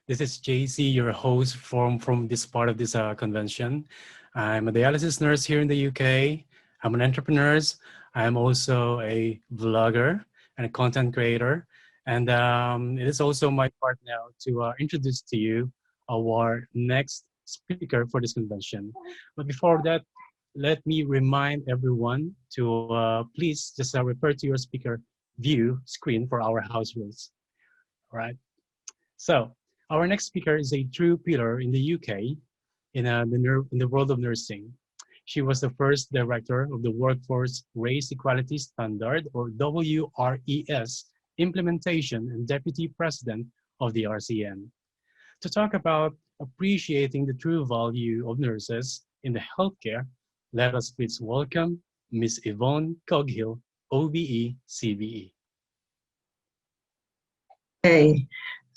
This is JC, your host from this part of this convention. I'm a dialysis nurse here in the UK. I'm an entrepreneur. I'm also a vlogger and a content creator. And it is also my part now to introduce to you our next speaker for this convention. But before that, let me remind everyone to please just refer to your speaker view screen for our house rules. All right. So our next speaker is a true pillar in the UK in the world of nursing. She was the first director of the Workforce Race Equality Standard, or WRES, implementation and deputy president of the RCN. To talk about appreciating the true value of nurses in the healthcare, let us please welcome Ms. Yvonne Coghill, OBE, CBE. Hey,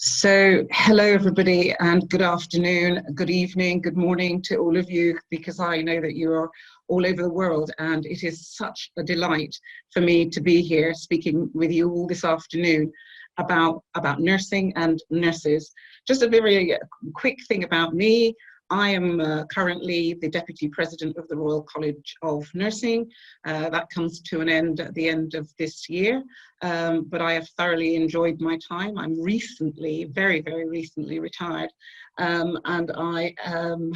so hello everybody, and good afternoon, good evening, good morning to all of you, because I know that you are all over the world, and it is such a delight for me to be here speaking with you all this afternoon about nursing and nurses. Just a very quick thing about me. I am currently the Deputy President of the Royal College of Nursing. That comes to an end at the end of this year, but I have thoroughly enjoyed my time. I'm recently, very, very recently retired, and I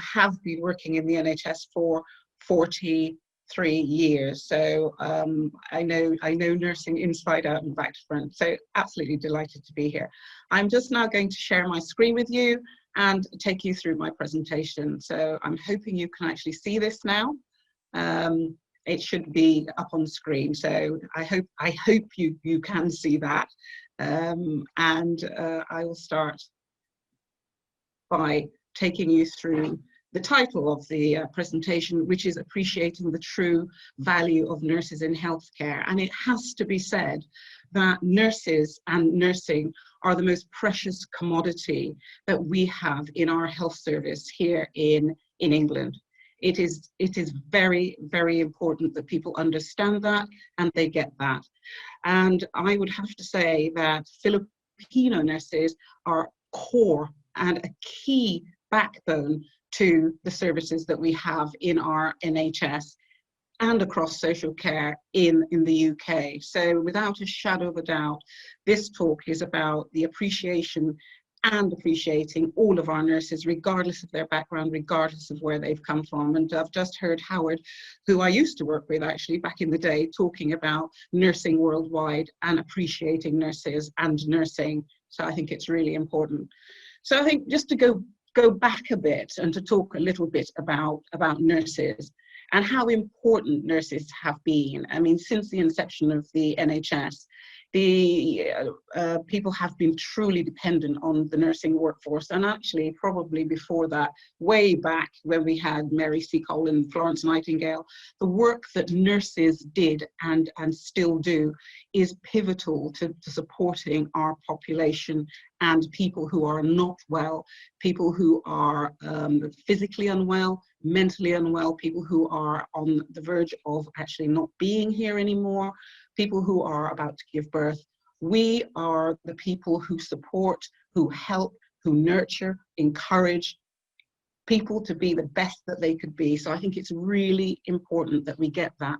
have been working in the NHS for 43 years. So I know nursing inside out and back to front. So absolutely delighted to be here. I'm just now going to share my screen with you and take you through my presentation. So I'm hoping you can actually see this now. It should be up on screen. So I hope you can see that. I will start by taking you through the title of the presentation, which is Appreciating the True Value of Nurses in Healthcare. And it has to be said that nurses and nursing are the most precious commodity that we have in our health service here in England. It is very, very important that people understand that and they get that. And I would have to say that Filipino nurses are core and a key backbone to the services that we have in our NHS and across social care in the UK. So without a shadow of a doubt, this talk is about the appreciation and appreciating all of our nurses, regardless of their background, regardless of where they've come from. And I've just heard Howard, who I used to work with actually back in the day, talking about nursing worldwide and appreciating nurses and nursing. So I think it's really important. So I think just to go back a bit and to talk a little bit about nurses and how important nurses have been. I mean, since the inception of the NHS, the people have been truly dependent on the nursing workforce, and actually probably before that, way back when we had Mary Seacole and Florence Nightingale, the work that nurses did and still do is pivotal to supporting our population and people who are not well, people who are physically unwell, mentally unwell, people who are on the verge of actually not being here anymore, people who are about to give birth. We are the people who support, who help, who nurture, encourage people to be the best that they could be. So I think it's really important that we get that.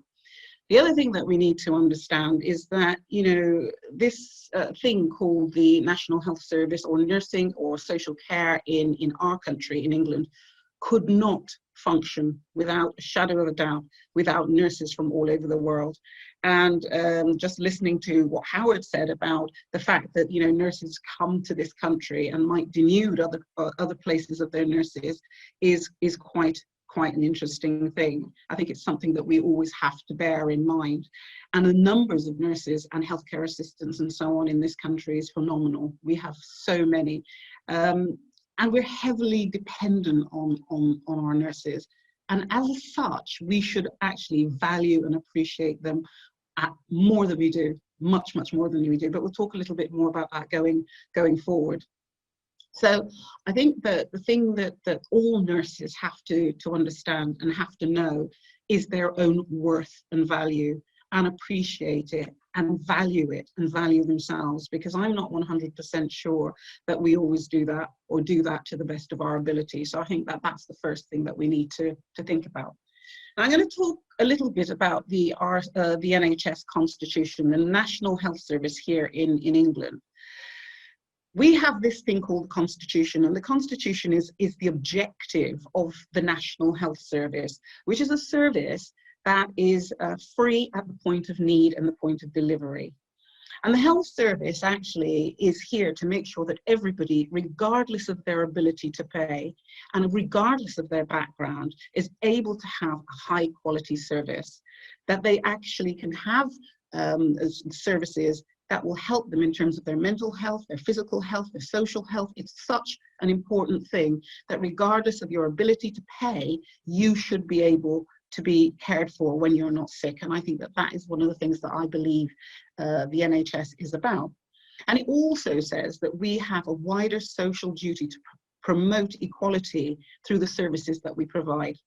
The other thing that we need to understand is that, you know, this thing called the National Health Service or nursing or social care in our country, in England, could not function without a shadow of a doubt, without nurses from all over the world. And just listening to what Howard said about the fact that, you know, nurses come to this country and might denude other places of their nurses is quite an interesting thing. I think it's something that we always have to bear in mind. And the numbers of nurses and healthcare assistants and so on in this country is phenomenal. We have so many. And we're heavily dependent on our nurses. And as such, we should actually value and appreciate them more than we do, much, much more than we do. But we'll talk a little bit more about that going forward. So I think that the thing that all nurses have to understand and have to know is their own worth and value, and appreciate it and value it and value themselves, because I'm not 100% sure that we always do that or do that to the best of our ability. So I think that that's the first thing that we need to think about. I'm going to talk a little bit about the NHS Constitution, the National Health Service here in England. We have this thing called the Constitution, and the Constitution is the objective of the National Health Service, which is a service that is free at the point of need and the point of delivery. And the health service actually is here to make sure that everybody, regardless of their ability to pay and regardless of their background, is able to have a high quality service, that they actually can have services that will help them in terms of their mental health, their physical health, their social health. It's such an important thing that regardless of your ability to pay, you should be able to be cared for when you're not sick. And I think that that is one of the things that I believe the NHS is about. And it also says that we have a wider social duty to promote equality through the services that we provide.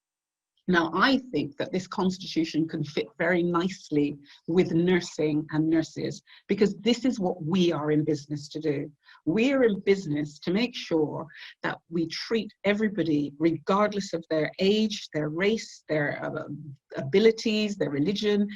Now, I think that this constitution can fit very nicely with nursing and nurses, because this is what we are in business to do. We're in business to make sure that we treat everybody, regardless of their age, their race, their abilities, their religion,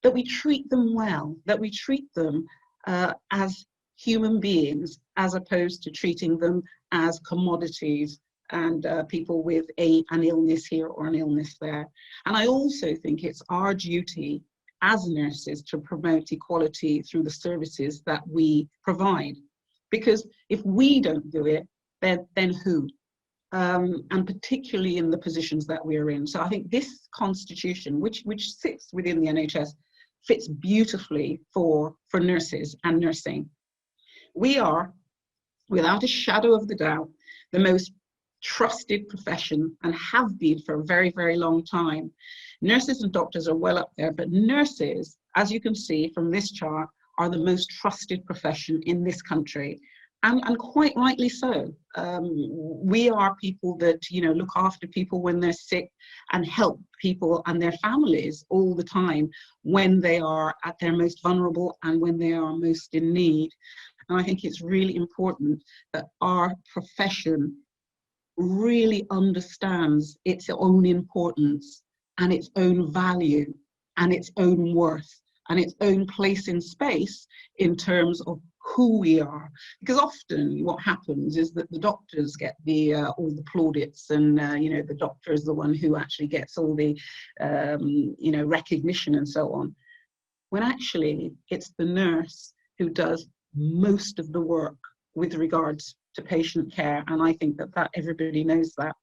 that we treat them well, that we treat them as human beings, as opposed to treating them as commodities and people with an illness here or an illness there. And I also think it's our duty as nurses to promote equality through the services that we provide. Because if we don't do it, then who? And particularly in the positions that we're in. So I think this constitution, which sits within the NHS, fits beautifully for nurses and nursing. We are, without a shadow of the doubt, the most trusted profession and have been for a very, very long time. Nurses and doctors are well up there, but nurses, as you can see from this chart, are the most trusted profession in this country, and quite rightly so. We are people that, you know, look after people when they're sick and help people and their families all the time when they are at their most vulnerable and when they are most in need. And I think it's really important that our profession really understands its own importance and its own value and its own worth and its own place in space in terms of who we are. Because often what happens is that the doctors get the all the plaudits, and you know, the doctor is the one who actually gets all the you know, recognition and so on, when actually it's the nurse who does most of the work with regards to patient care. And I think that everybody knows that.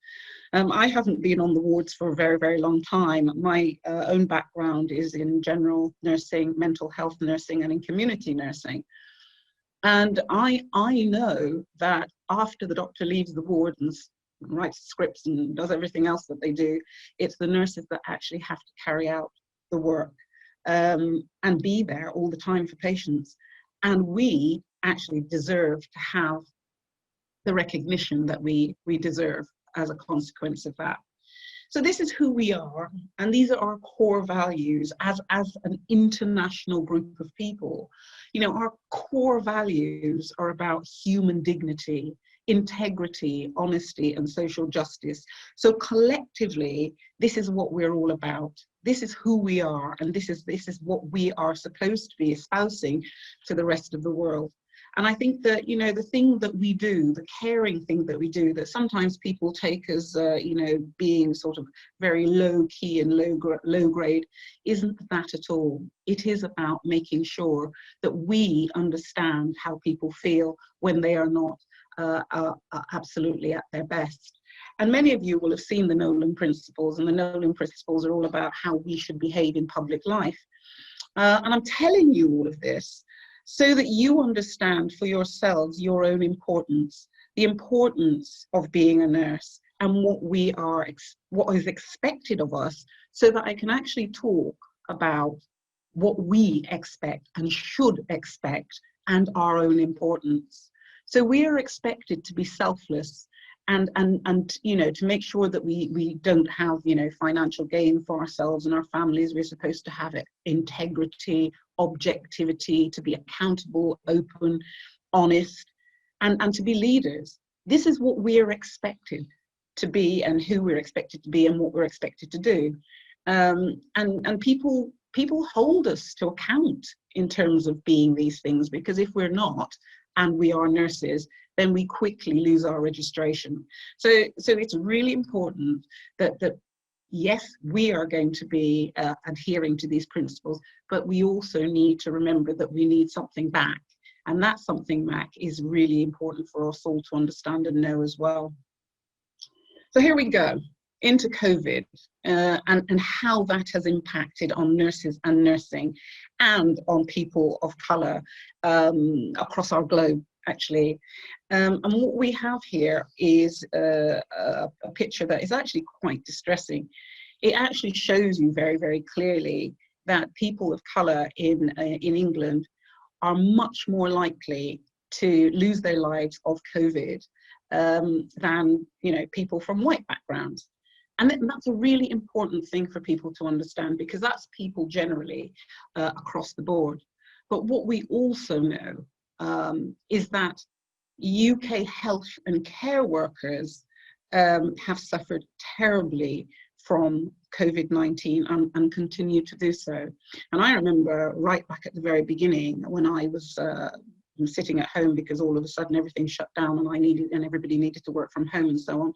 I haven't been on the wards for a very, very long time. My own background is in general nursing, mental health nursing, and in community nursing. And I know that after the doctor leaves the ward and writes scripts and does everything else that they do, it's the nurses that actually have to carry out the work and be there all the time for patients. And we actually deserve to have the recognition that we deserve as a consequence of that. So this is who we are, and these are our core values as an international group of people. You know, our core values are about human dignity, integrity, honesty, and social justice. So collectively, this is what we're all about. This is who we are, and this is what we are supposed to be espousing to the rest of the world. And I think that, you know, the thing that we do, the caring thing that we do, that sometimes people take as, you know, being sort of very low key and low grade, isn't that at all. It is about making sure that we understand how people feel when they are not absolutely at their best. And many of you will have seen the Nolan Principles, and the Nolan Principles are all about how we should behave in public life. And I'm telling you all of this so that you understand for yourselves your own importance, the importance of being a nurse, and what is expected of us, so that I can actually talk about what we expect and should expect and our own importance. So we are expected to be selfless and you know, to make sure that we don't have, you know, financial gain for ourselves and our families. We're supposed to have integrity, objectivity, to be accountable, open, honest, and to be leaders. This is what we're expected to be, and who we're expected to be, and what we're expected to do. And people hold us to account in terms of being these things, because if we're not, and we are nurses, then we quickly lose our registration. So it's really important that yes, we are going to be adhering to these principles, but we also need to remember that we need something back. And that something back is really important for us all to understand and know as well. So here we go, into COVID, and how that has impacted on nurses and nursing, and on people of colour across our globe, actually. And what we have here is a picture that is actually quite distressing. It actually shows you very, very clearly that people of colour in England are much more likely to lose their lives of COVID than, you know, people from white backgrounds. And that's a really important thing for people to understand, because that's people generally across the board. But what we also know is that UK health and care workers have suffered terribly from COVID-19 and continue to do so. And I remember right back at the very beginning, when I was sitting at home because all of a sudden everything shut down and everybody needed to work from home and so on,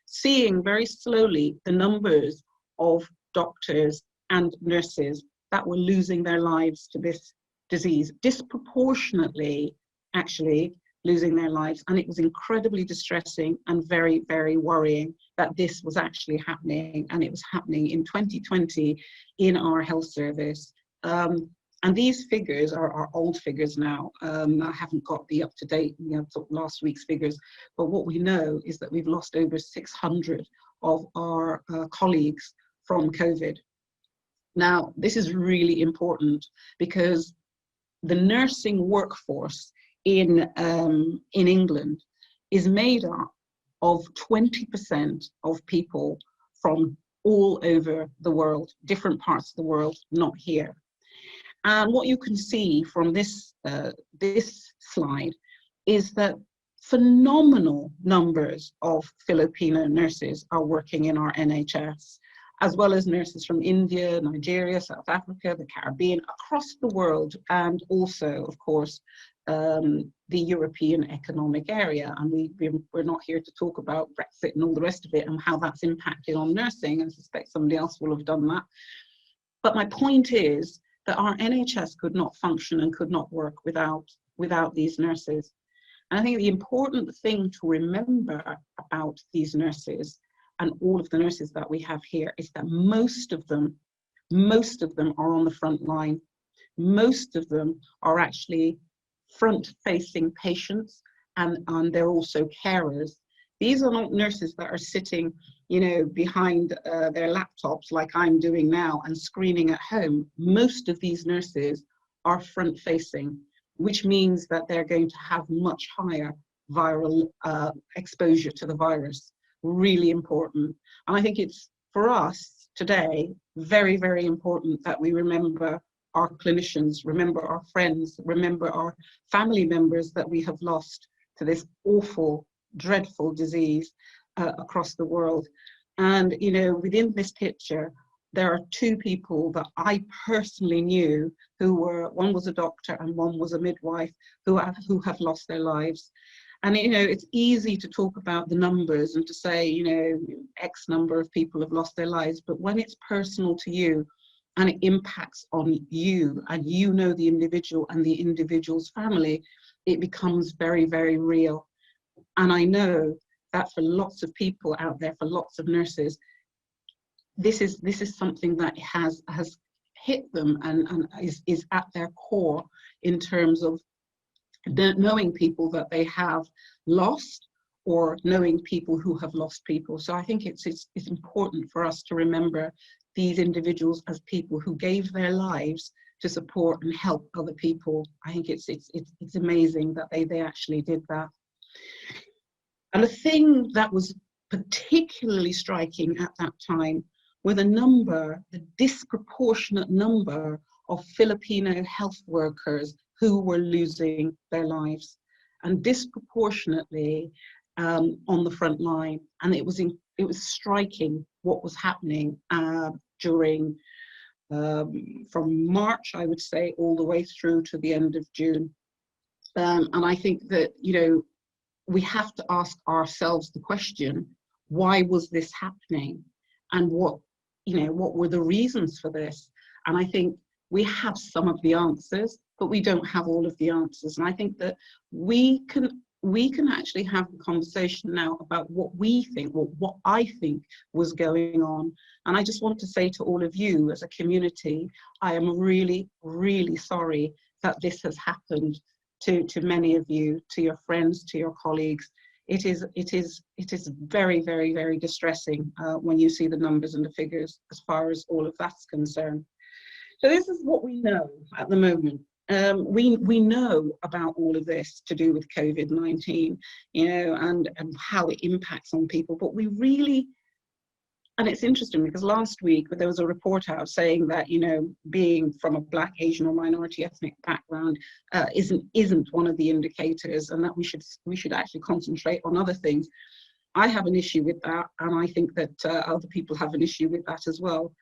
seeing very slowly the numbers of doctors and nurses that were losing their lives to this disease, disproportionately actually losing their lives. And it was incredibly distressing and very, very worrying that this was actually happening, and it was happening in 2020 in our health service. And these figures are old figures now. I haven't got the up-to-date, you know, last week's figures, but what we know is that we've lost over 600 of our colleagues from COVID. Now, this is really important, because the nursing workforce in England is made up of 20% of people from all over the world, different parts of the world, not here. And what you can see from this slide is that phenomenal numbers of Filipino nurses are working in our NHS, as well as nurses from India, Nigeria, South Africa, the Caribbean, across the world, and also, of course, the European Economic Area. And we're not here to talk about Brexit and all the rest of it and how that's impacted on nursing, and I suspect somebody else will have done that. But my point is that our NHS could not function and could not work without these nurses. And I think the important thing to remember about these nurses and all of the nurses that we have here is that most of them are on the front line. Most of them are actually front-facing patients, and they're also carers. These are not nurses that are sitting, you know, behind their laptops like I'm doing now and screening at home. Most of these nurses are front-facing, which means that they're going to have much higher viral exposure to the virus. Really important. And I think it's, for us today, very, very important that we remember our clinicians, remember our friends, remember our family members that we have lost to this awful, dreadful disease across the world. And, you know, within this picture, there are two people that I personally knew who were, one was a doctor and one was a midwife, who have lost their lives. And, you know, it's easy to talk about the numbers and to say, you know, X number of people have lost their lives, but when it's personal to you and it impacts on you, and you know the individual and the individual's family, it becomes very, very real. And I know that for lots of people out there, for lots of nurses, this is something that has hit them and is at their core in terms of knowing people that they have lost, or knowing people who have lost people. So I think it's important for us to remember these individuals as people who gave their lives to support and help other people. I think it's amazing that they actually did that. And the thing that was particularly striking at that time were the disproportionate number of Filipino health workers who were losing their lives, and disproportionately on the front line. And it was striking what was happening during from March, I would say, all the way through to the end of June. And I think that, you know, we have to ask ourselves the question, why was this happening? And what were the reasons for this? And I think we have some of the answers, but we don't have all of the answers. And I think that we can actually have a conversation now about what we think, what I think was going on. And I just want to say to all of you as a community, I am really, really sorry that this has happened to many of you, to your friends, to your colleagues. It is very, very, very distressing when you see the numbers and the figures as far as all of that's concerned. So this is what we know at the moment. We know about all of this to do with COVID-19, you know, and how it impacts on people, but we really, and it's interesting because last week there was a report out saying that, you know, being from a Black, Asian or minority ethnic background isn't one of the indicators, and that we should actually concentrate on other things. I have an issue with that, and I think that other people have an issue with that as well.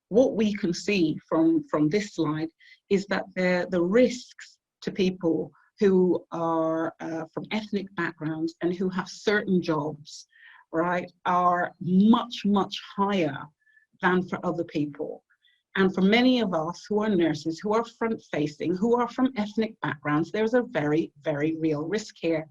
What we can see from this slide is that the risks to people who are from ethnic backgrounds and who have certain jobs, right, are much, much higher than for other people. And for many of us who are nurses, who are front-facing, who are from ethnic backgrounds, there's a very, very real risk here.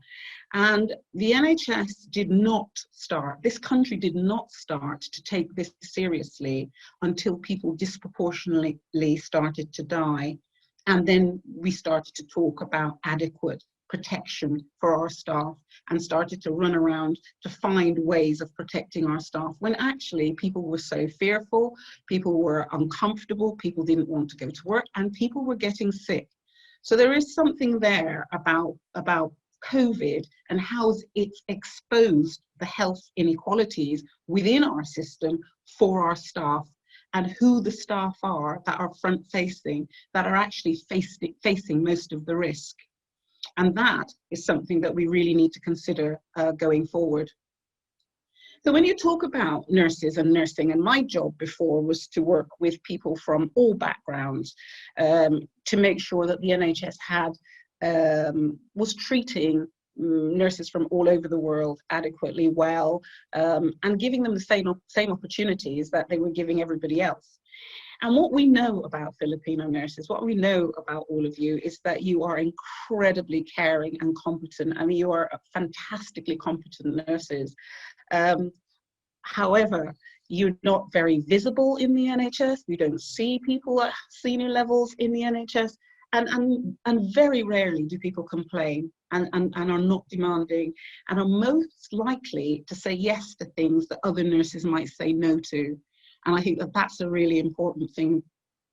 And the NHS did not start, this country did not start to take this seriously until people disproportionately started to die. And then we started to talk about adequate protection for our staff and started to run around to find ways of protecting our staff, when actually people were so fearful, people were uncomfortable, people didn't want to go to work, and people were getting sick. So there is something there about COVID and how it's exposed the health inequalities within our system for our staff, and who the staff are that are front facing, that are actually facing most of the risk. And that is something that we really need to consider going forward. So when you talk about nurses and nursing, and my job before was to work with people from all backgrounds to make sure that the NHS was treating nurses from all over the world adequately well, and giving them the same opportunities that they were giving everybody else. And what we know about Filipino nurses, what we know about all of you, is that you are incredibly caring and competent. I mean, you are fantastically competent nurses. However, you're not very visible in the NHS. We don't see people at senior levels in the NHS. And very rarely do people complain and are not demanding, and are most likely to say yes to things that other nurses might say no to. And I think that that's a really important thing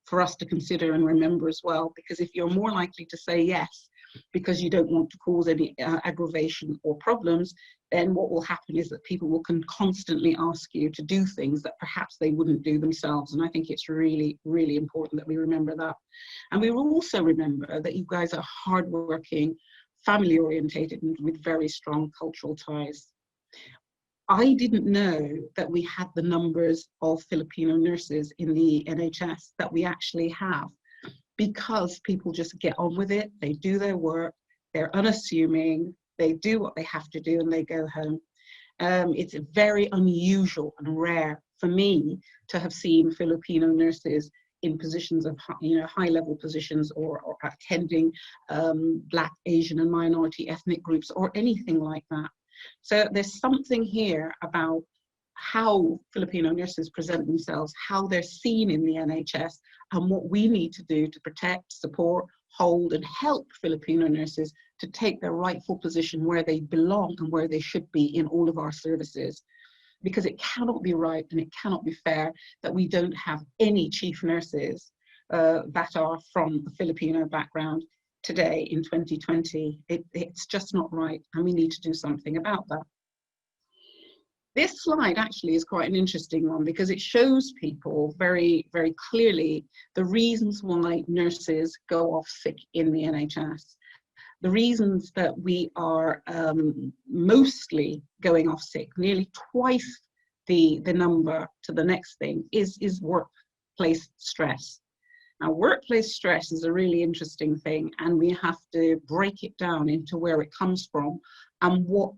for us to consider and remember as well, because if you're more likely to say yes because you don't want to cause any aggravation or problems, then what will happen is that people will constantly ask you to do things that perhaps they wouldn't do themselves. And I think it's really, really important that we remember that. And we will also remember that you guys are hardworking, family orientated, and with very strong cultural ties. I didn't know that we had the numbers of Filipino nurses in the NHS that we actually have, because people just get on with it, they do their work, they're unassuming, they do what they have to do and they go home. It's very unusual and rare for me to have seen Filipino nurses in positions of high-level positions or attending Black, Asian and minority ethnic groups or anything like that. So there's something here about how Filipino nurses present themselves, how they're seen in the NHS, and what we need to do to protect, support, hold and help Filipino nurses to take their rightful position where they belong and where they should be in all of our services. Because it cannot be right and it cannot be fair that we don't have any chief nurses that are from a Filipino background today in 2020. It's just not right, and we need to do something about that. This slide actually is quite an interesting one because it shows people very, very clearly the reasons why nurses go off sick in the NHS. The reasons that we are mostly going off sick, nearly twice the number to the next thing, is workplace stress. Now, workplace stress is a really interesting thing, and we have to break it down into where it comes from and what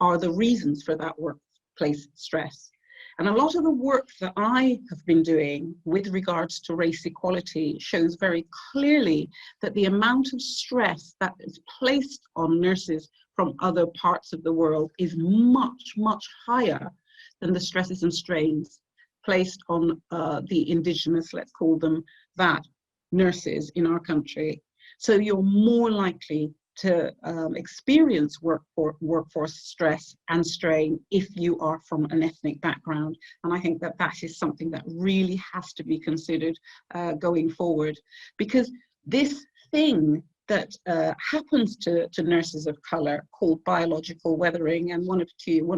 are the reasons for that workplace stress. And a lot of the work that I have been doing with regards to race equality shows very clearly that the amount of stress that is placed on nurses from other parts of the world is much, much higher than the stresses and strains placed on the indigenous, let's call them that, nurses in our country. So you're more likely to experience workforce stress and strain if you are from an ethnic background. And I think that that is something that really has to be considered going forward, because this thing that happens to nurses of colour, called biological weathering, and one or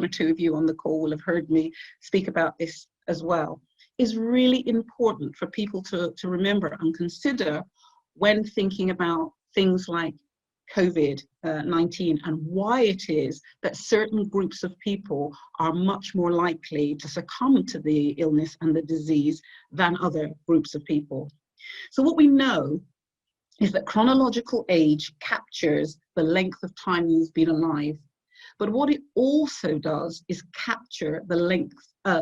two of you on the call will have heard me speak about this as well, is really important for people to remember and consider when thinking about things like COVID-19 and why it is that certain groups of people are much more likely to succumb to the illness and the disease than other groups of people. So what we know is that chronological age captures the length of time you've been alive. But what it also does is capture the length,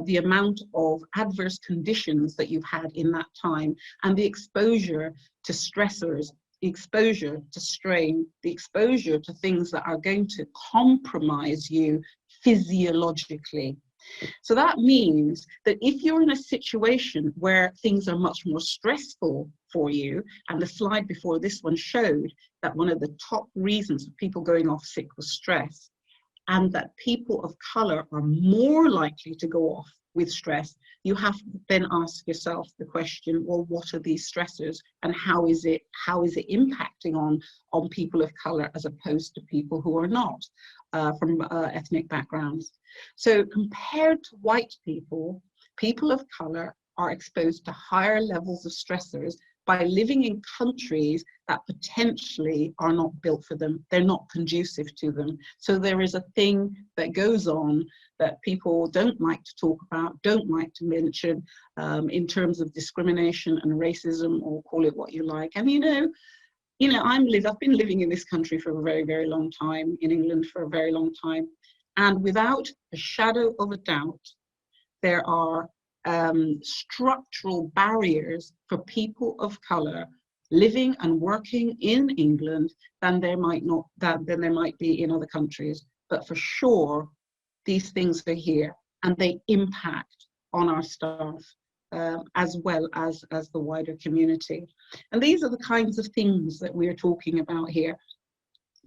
the amount of adverse conditions that you've had in that time, and the exposure to stressors, the exposure to strain, the exposure to things that are going to compromise you physiologically. So that means that if you're in a situation where things are much more stressful for you, and the slide before this one showed that one of the top reasons for people going off sick was stress, and that people of colour are more likely to go off with stress, you have to then ask yourself the question, well, what are these stressors, and how is it impacting on people of colour as opposed to people who are not from ethnic backgrounds? So compared to white people, people of colour are exposed to higher levels of stressors by living in countries that potentially are not built for them. They're not conducive to them. So there is a thing that goes on that people don't like to talk about, don't like to mention, in terms of discrimination and racism, or call it what you like. And I've been living in this country for a very, very long time, in England for a very long time. And without a shadow of a doubt, there are structural barriers for people of colour living and working in England than there might be in other countries. But for sure, these things are here, and they impact on our staff as well as the wider community. And these are the kinds of things that we're talking about here.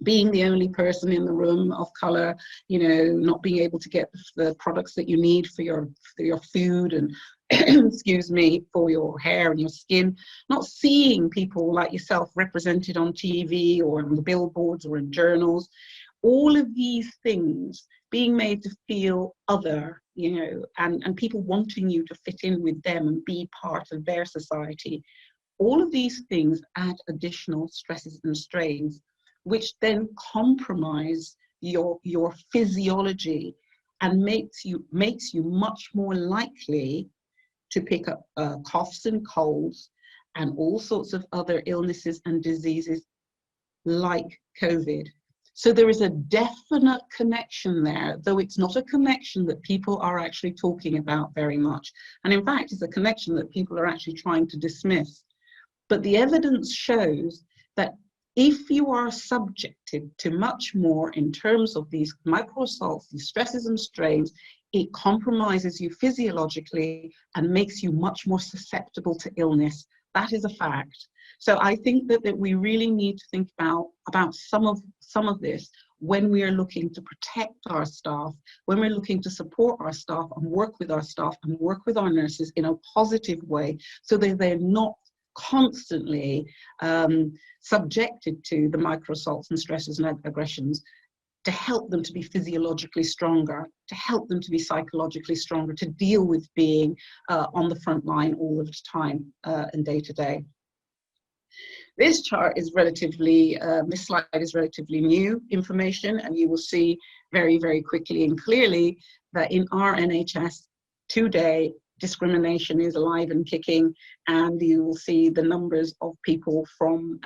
Being the only person in the room of colour, not being able to get the products that you need for your food and excuse me, for your hair and your skin, not seeing people like yourself represented on TV or on the billboards or in journals, all of these things, being made to feel other, and people wanting you to fit in with them and be part of their society, all of these things add additional stresses and strains, which then compromise your physiology and makes you much more likely to pick up coughs and colds and all sorts of other illnesses and diseases like COVID. So there is a definite connection there, though it's not a connection that people are actually talking about very much. And in fact, it's a connection that people are actually trying to dismiss. But the evidence shows that if you are subjected to much more in terms of these microassaults, these stresses and strains, it compromises you physiologically and makes you much more susceptible to illness. That is a fact. So I think that we really need to think about some of this when we are looking to protect our staff, when we're looking to support our staff and work with our staff and work with our nurses in a positive way, so that they're not constantly subjected to the microassaults and stresses and aggressions. to help them to be physiologically stronger, to help them to be psychologically stronger, to deal with being on the front line all of the time and day to day. This chart is relatively, this slide is relatively new information, and you will see very, very quickly and clearly that in our NHS today, discrimination is alive and kicking, and you will see the numbers of people from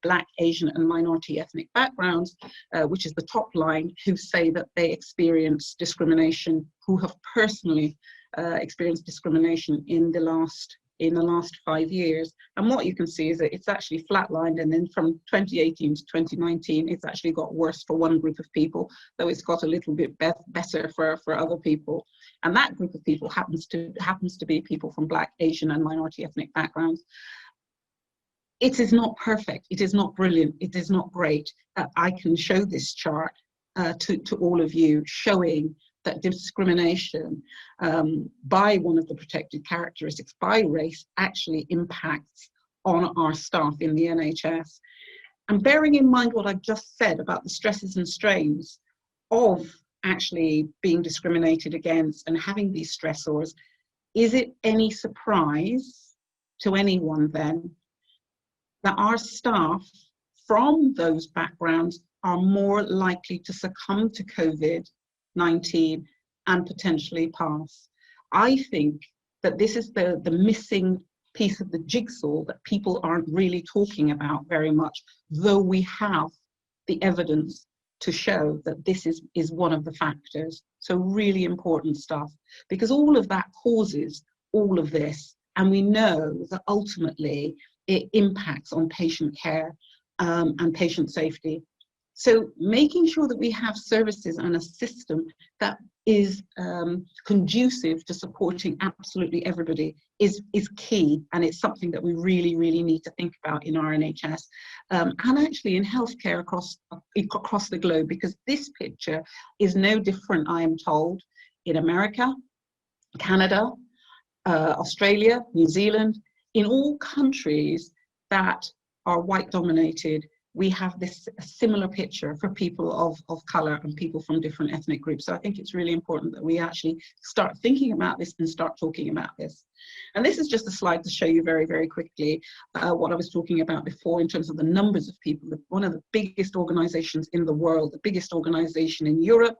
Black, Asian and minority ethnic backgrounds, which is the top line, who say that they experience discrimination, who have personally experienced discrimination in the last 5 years. And what you can see is that it's actually flatlined, and then from 2018 to 2019 it's actually got worse for one group of people, though it's got a little bit better for other people. And that group of people happens to be people from Black, Asian and minority ethnic backgrounds. It is not perfect, it is not brilliant, it is not great. I can show this chart to all of you, showing that discrimination by one of the protected characteristics, by race, actually impacts on our staff in the NHS. And bearing in mind what I've just said about the stresses and strains of actually being discriminated against and having these stressors, is it any surprise to anyone then that our staff from those backgrounds are more likely to succumb to COVID-19 and potentially pass? I think that this is the missing piece of the jigsaw that people aren't really talking about very much, though we have the evidence to show that this is one of the factors. So really important stuff, because all of that causes all of this, and we know that ultimately it impacts on patient care and patient safety. So making sure that we have services and a system that is conducive to supporting absolutely everybody is key, and it's something that we really, really need to think about in our NHS and actually in healthcare across the globe, because this picture is no different, I am told, in America, Canada, Australia, New Zealand. In all countries that are white dominated, we have this similar picture for people of colour and people from different ethnic groups. So I think it's really important that we actually start thinking about this and start talking about this. And this is just a slide to show you very, very quickly what I was talking about before in terms of the numbers of people. One of the biggest organisations in the world, the biggest organisation in Europe.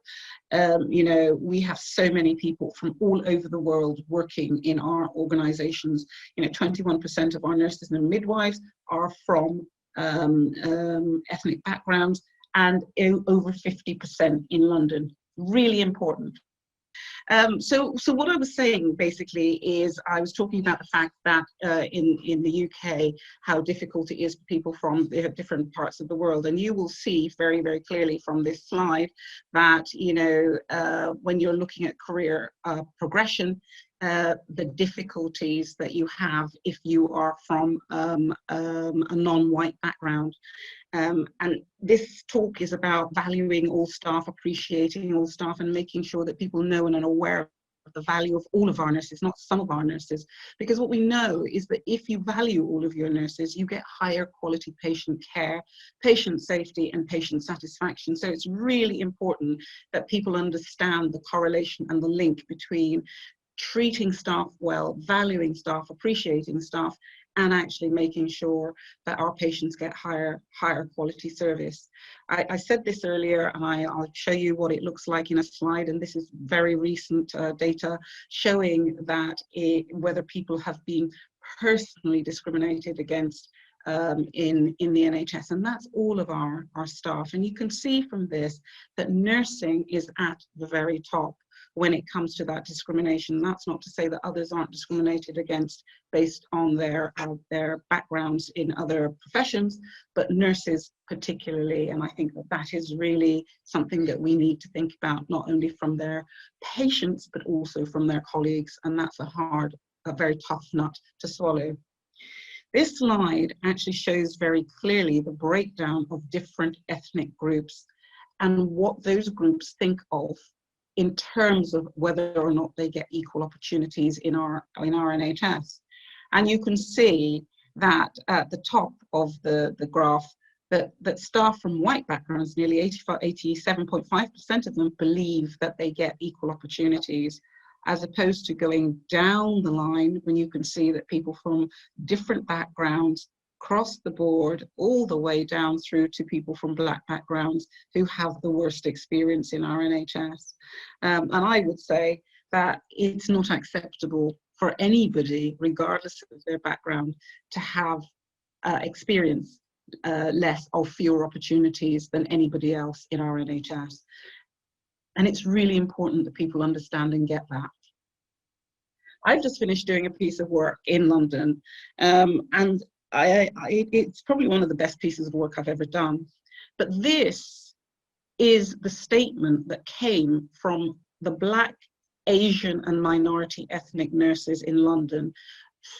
You know, we have so many people from all over the world working in our organisations. You know, 21% of our nurses and midwives are from ethnic backgrounds, and over 50% in London. Really important. So what I was saying basically is I was talking about the fact that in the UK, how difficult it is for people from the different parts of the world. And you will see very, very clearly from this slide that, you know, when you're looking at career progression, the difficulties that you have if you are from a non-white background. And this talk is about valuing all staff, appreciating all staff, and making sure that people know and are aware of the value of all of our nurses, not some of our nurses. Because what we know is that if you value all of your nurses, you get higher quality patient care, patient safety, and patient satisfaction. So it's really important that people understand the correlation and the link between treating staff well, valuing staff, appreciating staff, and actually making sure that our patients get higher quality service. I said this earlier, and I'll show you what it looks like in a slide, and this is very recent data showing that whether people have been personally discriminated against in the NHS, and that's all of our staff. And you can see from this that nursing is at the very top when it comes to that discrimination. That's not to say that others aren't discriminated against based on their backgrounds in other professions, but nurses particularly. And I think that that is really something that we need to think about, not only from their patients, but also from their colleagues. And that's a very tough nut to swallow. This slide actually shows very clearly the breakdown of different ethnic groups and what those groups think of in terms of whether or not they get equal opportunities in our NHS. And you can see that at the top of the graph, that staff from white backgrounds, nearly 87.5% of them believe that they get equal opportunities, as opposed to going down the line when you can see that people from different backgrounds across the board, all the way down through to people from Black backgrounds who have the worst experience in our NHS. And I would say that it's not acceptable for anybody, regardless of their background, to have experience less or fewer opportunities than anybody else in our NHS. And it's really important that people understand and get that. I've just finished doing a piece of work in London, and it's probably one of the best pieces of work I've ever done. But this is the statement that came from the Black, Asian and minority ethnic nurses in London,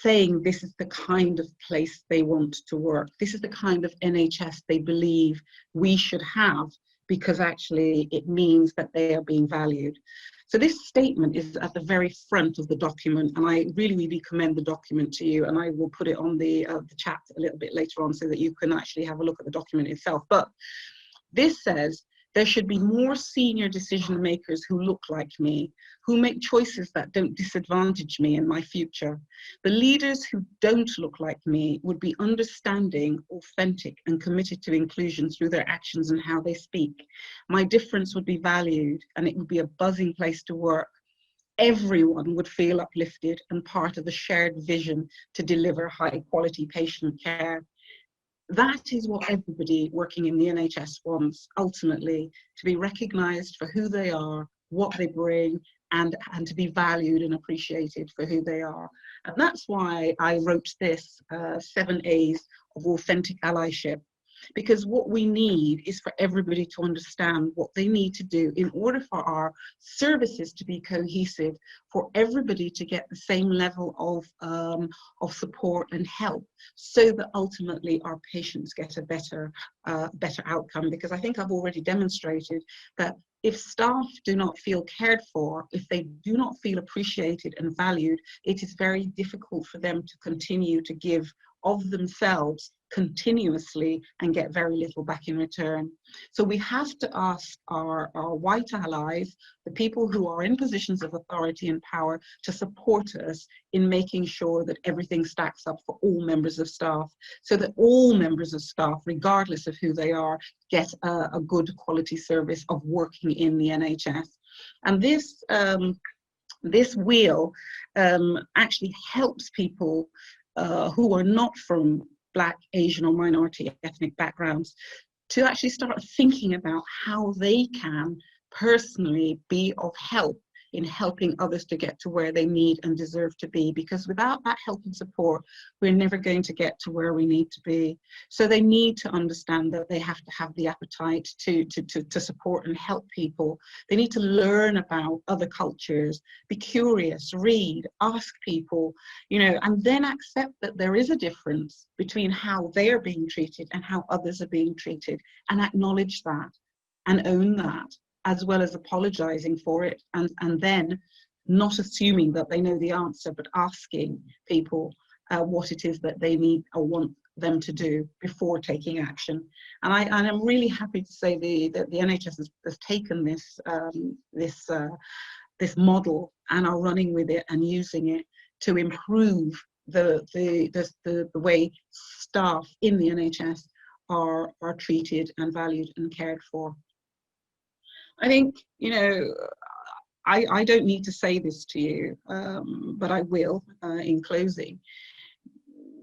saying this is the kind of place they want to work. This is the kind of NHS they believe we should have, because actually it means that they are being valued. So this statement is at the very front of the document, and I really, really commend the document to you, and I will put it on the chat a little bit later on so that you can actually have a look at the document itself. But this says, there should be more senior decision makers who look like me, who make choices that don't disadvantage me in my future. The leaders who don't look like me would be understanding, authentic, and committed to inclusion through their actions and how they speak. My difference would be valued, and it would be a buzzing place to work. Everyone would feel uplifted and part of the shared vision to deliver high quality patient care. That is what everybody working in the NHS wants, ultimately, to be recognised for who they are, what they bring, and to be valued and appreciated for who they are. And that's why I wrote this 7 A's of authentic allyship, because what we need is for everybody to understand what they need to do in order for our services to be cohesive, for everybody to get the same level of support and help, so that ultimately our patients get a better outcome. Because I think I've already demonstrated that if staff do not feel cared for, if they do not feel appreciated and valued, it is very difficult for them to continue to give of themselves continuously and get very little back in return. So we have to ask our white allies, the people who are in positions of authority and power, to support us in making sure that everything stacks up for all members of staff, so that all members of staff, regardless of who they are, get a good quality service of working in the NHS. And this wheel actually helps people who are not from Black, Asian or minority ethnic backgrounds to actually start thinking about how they can personally be of help in helping others to get to where they need and deserve to be, because without that help and support, we're never going to get to where we need to be. So they need to understand that they have to have the appetite to support and help people. They need to learn about other cultures, be curious, read, ask people, you know, and then accept that there is a difference between how they're being treated and how others are being treated, and acknowledge that and own that, as well as apologizing for it, and then not assuming that they know the answer, but asking people what it is that they need or want them to do before taking action. And I'm really happy to say that the NHS has taken this model and are running with it and using it to improve the way staff in the NHS are treated and valued and cared for. I think, you know, I don't need to say this to you, but I will in closing.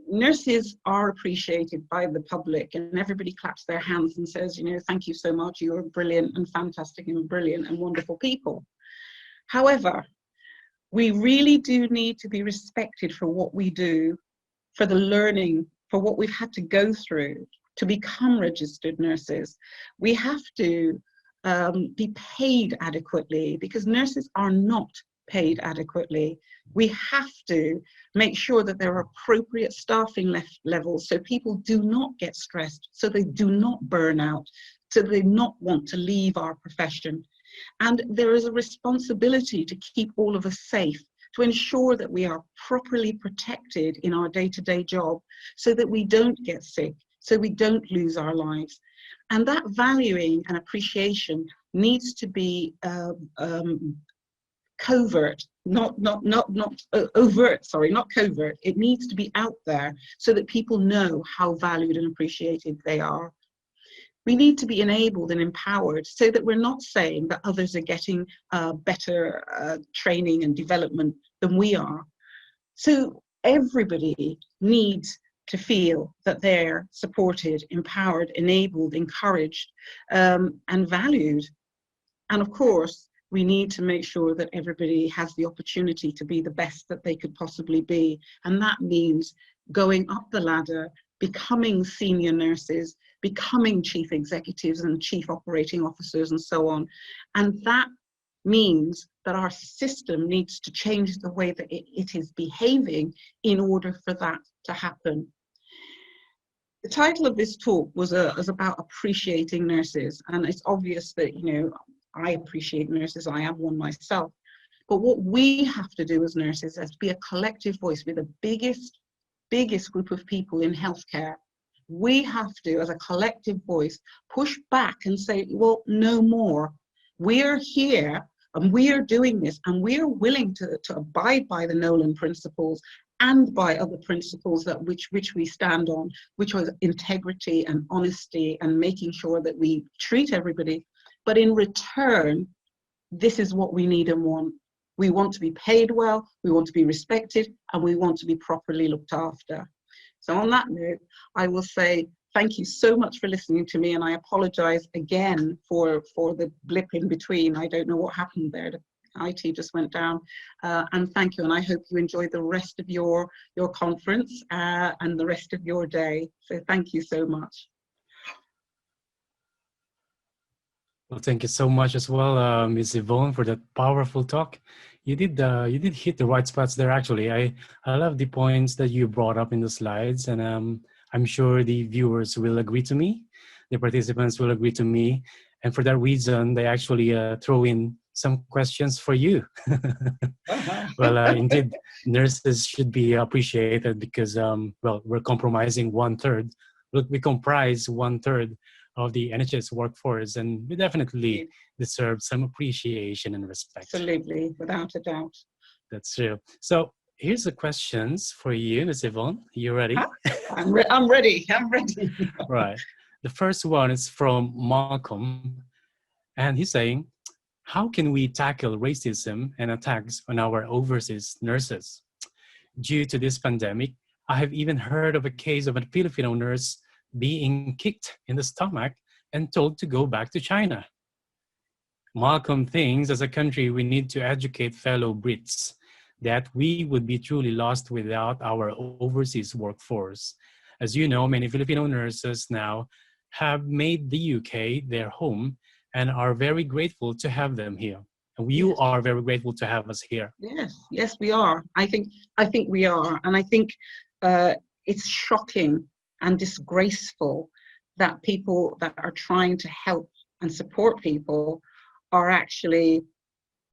Nurses are appreciated by the public, and everybody claps their hands and says, you know, thank you so much, you're brilliant and fantastic and brilliant and wonderful people. However, we really do need to be respected for what we do, for the learning, for what we've had to go through to become registered nurses. We have to be paid adequately, because nurses are not paid adequately. We have to make sure that there are appropriate staffing levels so people do not get stressed, so they do not burn out, so they not want to leave our profession. And there is a responsibility to keep all of us safe, to ensure that we are properly protected in our day-to-day job, so that we don't get sick, so we don't lose our lives. And that valuing and appreciation needs to be covert, not overt, sorry, not covert. It needs to be out there so that people know how valued and appreciated they are. We need to be enabled and empowered so that we're not saying that others are getting better training and development than we are. So everybody needs to feel that they're supported, empowered, enabled, encouraged, and valued. And of course, we need to make sure that everybody has the opportunity to be the best that they could possibly be. And that means going up the ladder, becoming senior nurses, becoming chief executives and chief operating officers and so on. And that means that our system needs to change the way that it is behaving in order for that to happen. The title of this talk was about appreciating nurses, and it's obvious that, you know, I appreciate nurses, I am one myself, but what we have to do as nurses is be a collective voice. We're the biggest group of people in healthcare. We have to, as a collective voice, push back and say, well, no more. We're here and we are doing this, and we are willing to abide by the Nolan principles and by other principles that which we stand on, which was integrity and honesty and making sure that we treat everybody. But in return, this is what we need and want. We want to be paid well, we want to be respected, and we want to be properly looked after. So on that note, I will say thank you so much for listening to me, and I apologize again for the blip in between. I don't know what happened there. The IT just went down. And thank you, and I hope you enjoy the rest of your conference and the rest of your day. So thank you so much. Well, thank you so much as well, Ms. Yvonne, for that powerful talk. You did hit the right spots there. Actually, I love the points that you brought up in the slides, and I'm sure the viewers will agree to me. The participants will agree to me, and for that reason, they actually throw in some questions for you. Well, indeed, nurses should be appreciated because, well, we're comprising 1/3. Look, we comprise 1/3 of the NHS workforce, and we definitely deserve some appreciation and respect. Absolutely, without a doubt. That's true. So here's the questions for you, Ms. Yvonne. You ready? I'm ready. I'm ready. Right. The first one is from Malcolm, and he's saying, how can we tackle racism and attacks on our overseas nurses? Due to this pandemic, I have even heard of a case of a Filipino nurse being kicked in the stomach and told to go back to China. Malcolm thinks as a country we need to educate fellow Brits that we would be truly lost without our overseas workforce. As you know, many Filipino nurses now have made the UK their home and are very grateful to have them here. And you are very grateful to have us here. Yes, we are. I think we are, and I think it's shocking and disgraceful that people that are trying to help and support people are actually,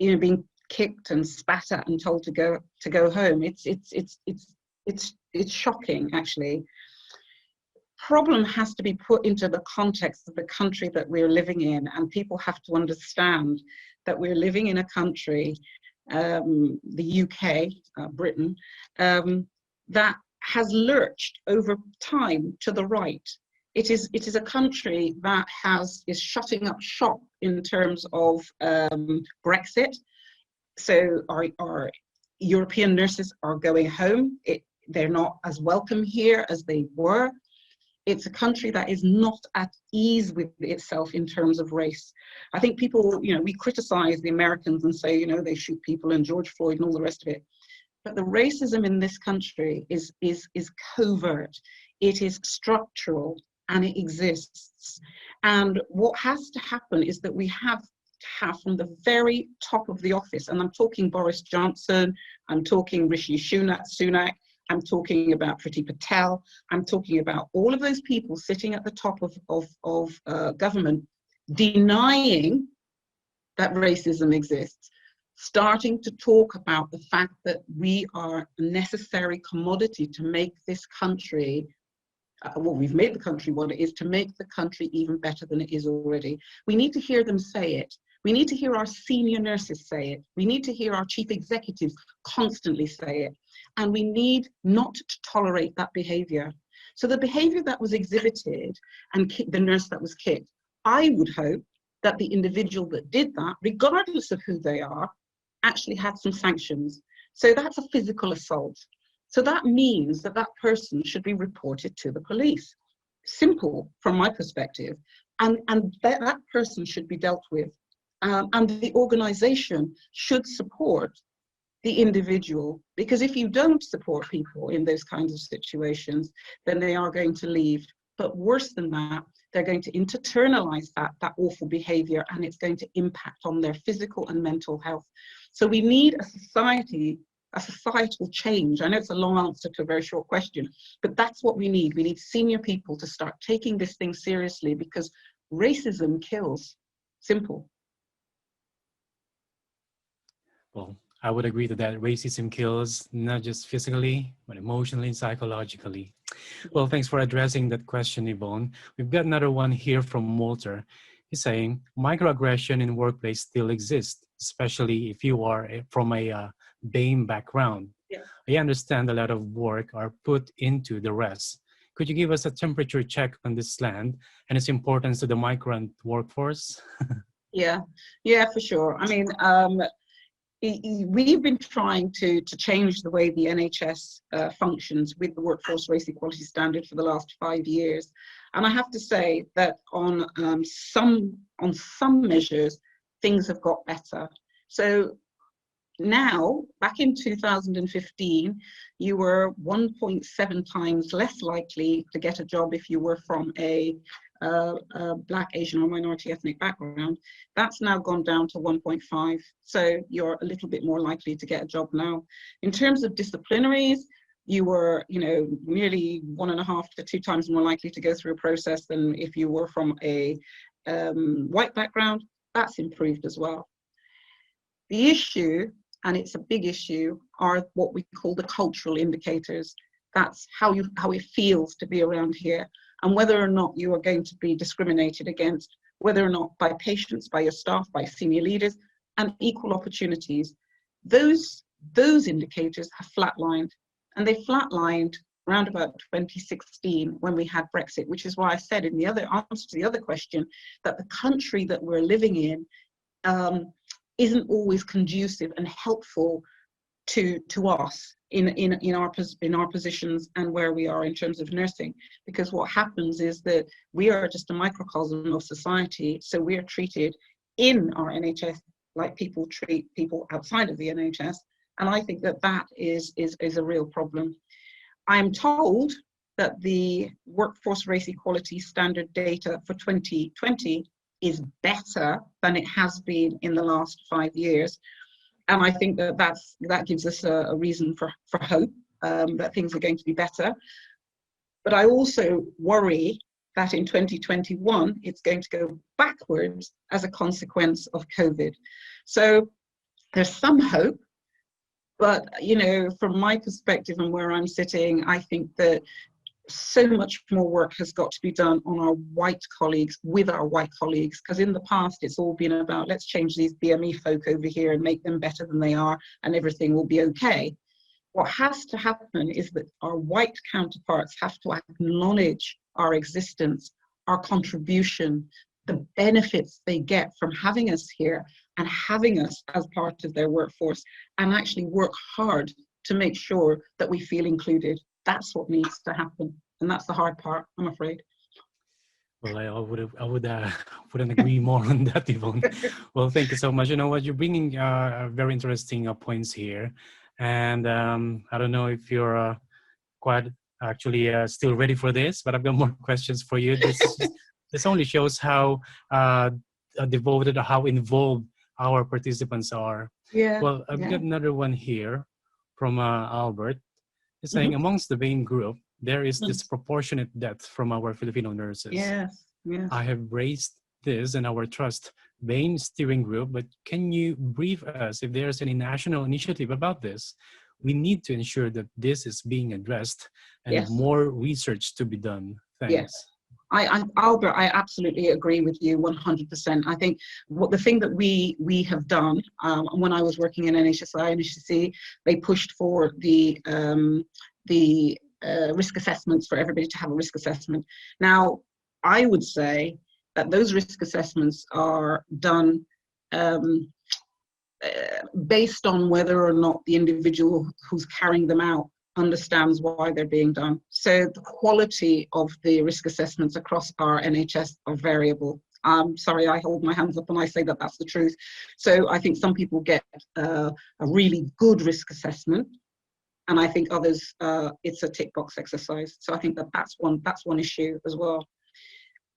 you know, being kicked and spat at and told to go home. It's shocking, actually. Problem has to be put into the context of the country that we're living in, and people have to understand that we're living in a country, the UK, Britain, that has lurched over time to the right. It is a country that is shutting up shop in terms of Brexit. So our European nurses are going home. They're not as welcome here as they were. It's a country that is not at ease with itself in terms of race. I think people, you know, we criticize the Americans and say, you know, they shoot people and George Floyd and all the rest of it. But the racism in this country is covert, it is structural, and it exists. And what has to happen is that we have to have from the very top of the office, and I'm talking Boris Johnson, I'm talking Rishi Sunak, I'm talking about Priti Patel, I'm talking about all of those people sitting at the top of government, denying that racism exists, starting to talk about the fact that we are a necessary commodity to make this country well, we've made the country what it is, to make the country even better than it is already. We need to hear them say it. We need to hear our senior nurses say it. We need to hear our chief executives constantly say it. And we need not to tolerate that behavior. So the behavior that was exhibited and the nurse that was kicked, I would hope that the individual that did that, regardless of who they are, actually had some sanctions. So that's a physical assault. So that means that that person should be reported to the police. Simple from my perspective. And that person should be dealt with. And the organization should support the individual, because if you don't support people in those kinds of situations, then they are going to leave. But worse than that, they're going to internalize that awful behavior, and it's going to impact on their physical and mental health. So we need a societal change. I know it's a long answer to a very short question, but that's what we need. We need senior people to start taking this thing seriously, because racism kills. Simple. Well, I would agree to that. Racism kills not just physically, but emotionally and psychologically. Well, thanks for addressing that question, Yvonne. We've got another one here from Walter. He's saying microaggression in workplace still exists, especially if you are from a BAME background. Yeah. I understand a lot of work are put into the rest. Could you give us a temperature check on this land and its importance to the migrant workforce? Yeah, for sure. I mean, we've been trying to change the way the NHS functions with the Workforce Race Equality Standard for the last 5 years. And I have to say that on some measures, things have got better. So now, back in 2015, you were 1.7 times less likely to get a job if you were from a Black, Asian or minority ethnic background. That's now gone down to 1.5. So you're a little bit more likely to get a job now. In terms of disciplinaries, you were, nearly 1.5 to 2 times more likely to go through a process than if you were from a white background. That's improved as well. The issue, and it's a big issue, are what we call the cultural indicators. That's how it feels to be around here, and whether or not you are going to be discriminated against, whether or not by patients, by your staff, by senior leaders, and equal opportunities. Those indicators have flatlined, and they flatlined around about 2016 when we had Brexit, which is why I said in the other answer to the other question that the country that we're living in isn't always conducive and helpful to us in our positions and where we are in terms of nursing, because what happens is that we are just a microcosm of society, so we are treated in our NHS like people treat people outside of the NHS, and I think that is a real problem. I'm told that the Workforce Race Equality Standard data for 2020 is better than it has been in the last 5 years. And I think that gives us a reason for hope that things are going to be better. But I also worry that in 2021, it's going to go backwards as a consequence of COVID. So there's some hope, but from my perspective and where I'm sitting, I think that so much more work has got to be done on our white colleagues, with our white colleagues, because in the past it's all been about let's change these BME folk over here and make them better than they are and everything will be okay. What has to happen is that our white counterparts have to acknowledge our existence, our contribution, the benefits they get from having us here and having us as part of their workforce, and actually work hard to make sure that we feel included. That's what needs to happen, and that's the hard part, I'm afraid. Well, I wouldn't agree more on that, Yvonne. Well, thank you so much. You know what, you're bringing very interesting points here, and I don't know if you're quite actually still ready for this, but I've got more questions for you. This only shows how devoted, how involved our participants are. Yeah. Well, I've got another one here from Albert. He's saying amongst the BAME group, there is disproportionate death from our Filipino nurses. Yes. I have raised this in our trust BAME steering group, but can you brief us if there's any national initiative about this? we need to ensure that this is being addressed and Yes. more research to be done. Thanks. Yes. Albert, I absolutely agree with you 100%. I think the thing that we have done, when I was working in NHSI and NHSC, they pushed for the risk assessments, for everybody to have a risk assessment. Now, I would say that those risk assessments are done based on whether or not the individual who's carrying them out understands why they're being done. So the quality of the risk assessments across our NHS are variable. Sorry, I hold my hands up and I say that that's the truth. So I think some people get a really good risk assessment, and I think others, it's a tick box exercise. So I think that's one issue as well.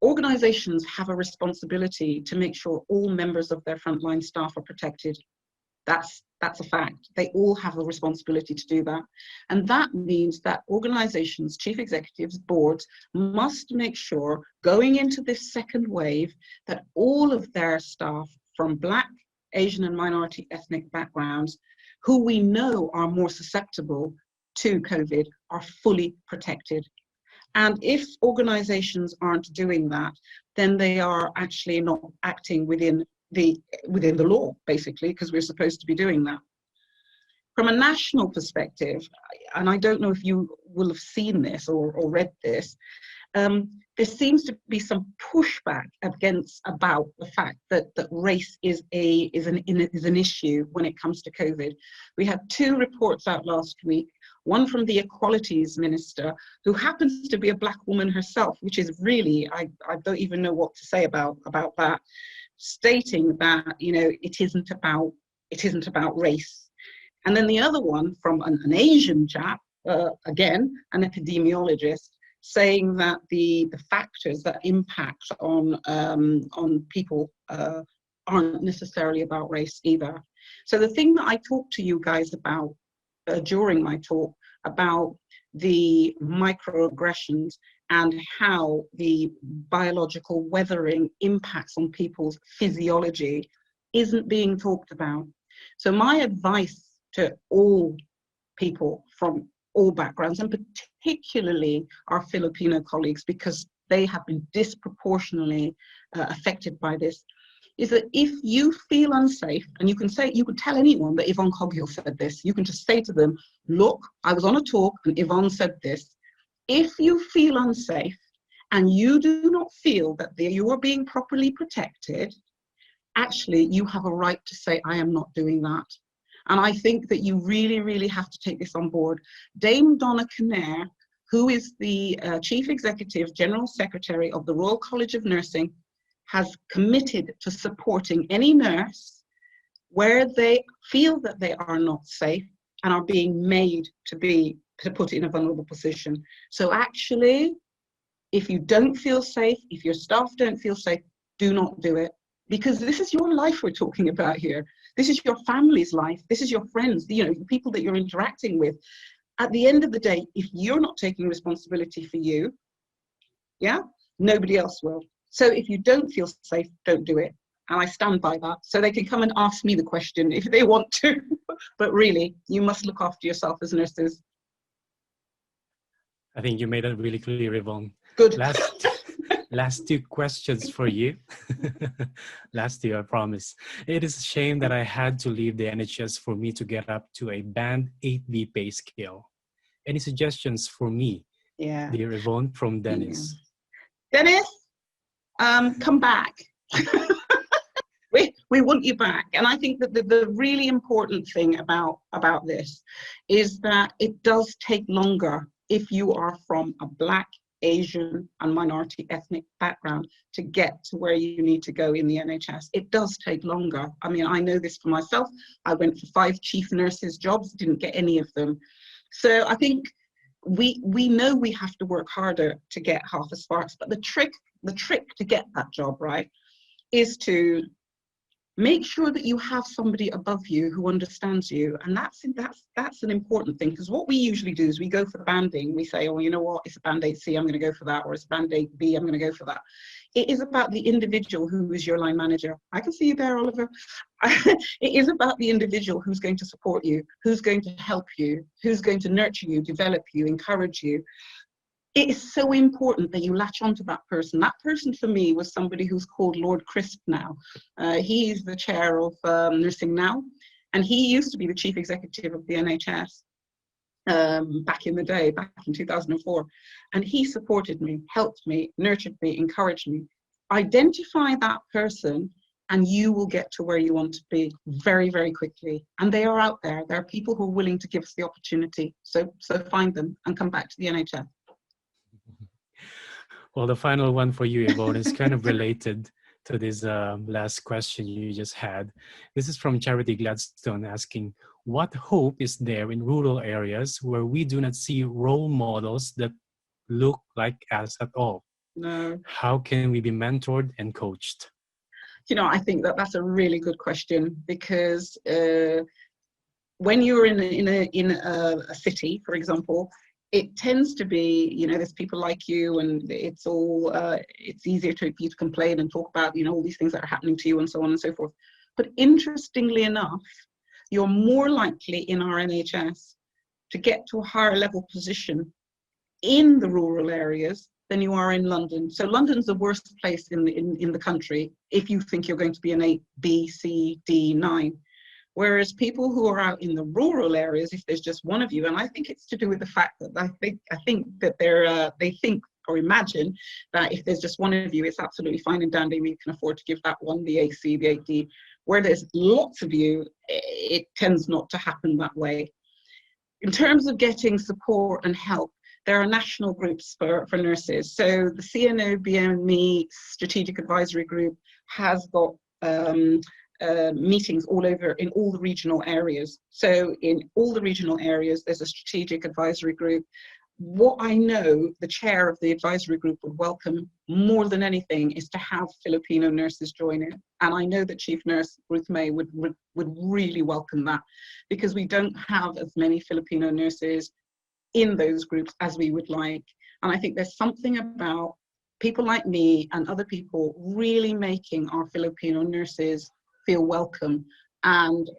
Organisations have a responsibility to make sure all members of their frontline staff are protected. That's a fact. They all have a responsibility to do that. And that means that organisations, chief executives, boards must make sure going into this second wave that all of their staff from Black, Asian and minority ethnic backgrounds who we know are more susceptible to COVID are fully protected. And if organisations aren't doing that, then they are actually not acting within the law, basically, because we're supposed to be doing that. From a national perspective, and I don't know if you will have seen this or read this, there seems to be some pushback about the fact that race is an issue when it comes to COVID. We had 2 reports out last week, one from the Equalities Minister, who happens to be a Black woman herself, which is really, I don't even know what to say about that, stating that, you know, it isn't about race. And then the other one from an Asian chap, again, an epidemiologist, saying that the factors that impact on people aren't necessarily about race either. So the thing that I talked to you guys about during my talk about the microaggressions and how the biological weathering impacts on people's physiology isn't being talked about. So my advice to all people from all backgrounds, and particularly our Filipino colleagues, because they have been disproportionately affected by this, is that if you feel unsafe, and you can tell anyone that Yvonne Coghill said this, you can just say to them, look, I was on a talk and Yvonne said this. If you feel unsafe and you do not feel that you are being properly protected, actually you have a right to say, I am not doing that. And I think that you really, really have to take this on board. Dame Donna Kinnair, who is the Chief Executive General Secretary of the Royal College of Nursing, has committed to supporting any nurse where they feel that they are not safe and are being made to put in a vulnerable position. So actually, if you don't feel safe, if your staff don't feel safe, do not do it. Because this is your life we're talking about here. This is your family's life. This is your friends, you know, the people that you're interacting with. At the end of the day, if you're not taking responsibility for you, yeah, nobody else will. So if you don't feel safe, don't do it. And I stand by that. So they can come and ask me the question if they want to. But really, you must look after yourself as nurses. I think you made it really clear, Yvonne. Good. Last 2 questions for you. Last 2, I promise. It is a shame that I had to leave the NHS for me to get up to a band 8B pay scale. Any suggestions for me? Yeah. Dear Yvonne, from Dennis. Yeah. Dennis, come back. We want you back. And I think that the really important thing about this is that it does take longer if you are from a Black, Asian and minority ethnic background to get to where you need to go in the NHS. It does take longer. I mean, I know this for myself. I went for 5 chief nurses jobs, didn't get any of them. So I think we know we have to work harder to get half as far. But the trick to get that job right is to make sure that you have somebody above you who understands you. And that's an important thing, because what we usually do is we go for the banding. We say, oh, you know what, it's a band 8C, I'm going to go for that, or it's band 8B, I'm going to go for that. it is about the individual who is your line manager. I can see you there, Oliver. It is about the individual who's going to support you, who's going to help you, who's going to nurture you, develop you, encourage you. It is so important that you latch onto that person. That person for me was somebody who's called Lord Crisp now. He's the chair of Nursing Now, and he used to be the chief executive of the NHS back in the day, back in 2004. And he supported me, helped me, nurtured me, encouraged me. Identify that person and you will get to where you want to be very, very quickly. And they are out there. There are people who are willing to give us the opportunity. So find them and come back to the NHS. Well, the final one for you, Yvonne, is kind of related to this last question you just had. This is from Charity Gladstone asking, what hope is there in rural areas where we do not see role models that look like us at all? No. How can we be mentored and coached? You know, I think that that's a really good question, because when you're in a city, for example, it tends to be, you know, there's people like you, and it's all it's easier for you to complain and talk about, you know, all these things that are happening to you and so on and so forth. But interestingly enough, you're more likely in our NHS to get to a higher level position in the rural areas than you are in London. So London's the worst place in the country if you think you're going to be an 8, B, C, D, 9. Whereas people who are out in the rural areas, if there's just one of you, and I think it's to do with the fact that I think that they think or imagine that if there's just one of you, it's absolutely fine and dandy. We can afford to give that one the 8C, the 8D. Where there's lots of you, it tends not to happen that way. In terms of getting support and help, there are national groups for nurses. So the CNO-BME Strategic Advisory Group has got meetings all over in all the regional areas. So in all the regional areas, there's a strategic advisory group. What I know the chair of the advisory group would welcome more than anything is to have Filipino nurses join it. And I know that Chief Nurse Ruth May would really welcome that, because we don't have as many Filipino nurses in those groups as we would like. And I think there's something about people like me and other people really making our Filipino nurses feel welcome and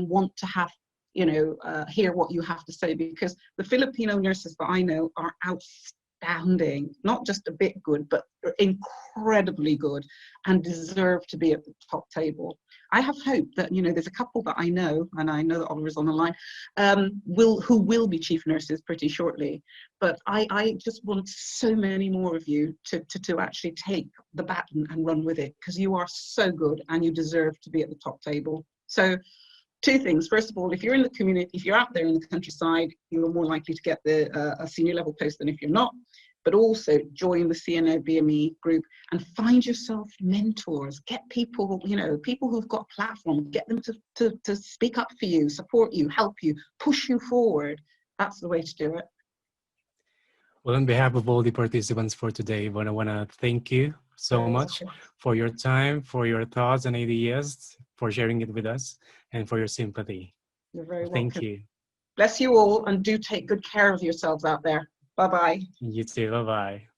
want to have, you know, hear what you have to say, because the Filipino nurses that I know are outstanding, not just a bit good, but incredibly good, and deserve to be at the top table. I have hope that, you know, there's a couple that I know, and I know that Oliver's on the line, who will be chief nurses pretty shortly. But I just want so many more of you to actually take the baton and run with it, because you are so good and you deserve to be at the top table. So 2 things. First of all, if you're in the community, if you're out there in the countryside, you're more likely to get a senior level post than if you're not. But also join the CNO-BME group and find yourself mentors. Get people, you know, people who've got a platform, get them to speak up for you, support you, help you, push you forward. That's the way to do it. Well, on behalf of all the participants for today, I want to thank you so much for your time, for your thoughts and ideas, for sharing it with us, and for your sympathy. You're very welcome. Thank you. Bless you all, and do take good care of yourselves out there. Bye-bye. You too. Bye-bye.